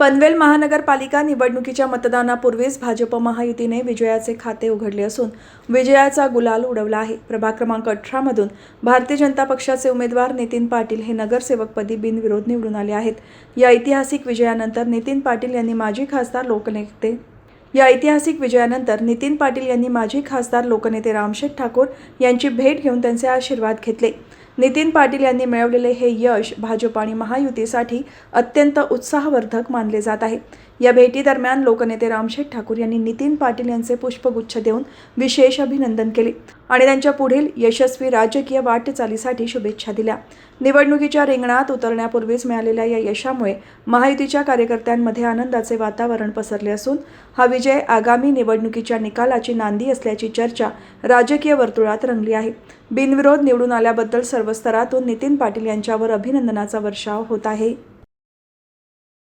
पनवेल महानगरपालिका निवडणुकीच्या मतदानापूर्वीच भाजप महायुतीने विजयाचे खाते उघडले असून विजयाचा गुलाल उडवला आहे। प्रभाग क्रमांक 18 मधून भारतीय जनता पक्षाचे उमेदवार नितीन पाटील हे नगरसेवकपदी बिनविरोध निवडून आले आहेत। या ऐतिहासिक विजयानंतर नितीन पाटील यांनी माजी खासदार लोकनेते रामशेठ ठाकूर यांची भेट घेऊन त्यांचे आशीर्वाद घेतले। नितीन पाटील यांनी मिळवलेले हे यश भाजप आणि महायुतीसाठी अत्यंत उत्साहवर्धक मानले जात आहे। या भेटीदरम्यान लोकनेते रामशेठ ठाकूर यांनी नितीन पाटील यांचे पुष्पगुच्छ देऊन विशेष अभिनंदन केले आणि त्यांच्या पुढील यशस्वी राजकीय वाटचालीसाठी शुभेच्छा दिल्या। निवडणुकीच्या रिंगणात उतरण्यापूर्वीच मिळालेल्या या यशामुळे महायुतीच्या कार्यकर्त्यांमध्ये आनंदाचे वातावरण पसरले असून हा विजय आगामी निवडणुकीच्या निकालाची नांदी असल्याची चर्चा राजकीय वर्तुळात रंगली आहे। बिनविरोध निवडून आल्याबद्दल सर्व स्तरातून नितीन पाटील यांच्यावर अभिनंदनाचा वर्षाव होत आहे।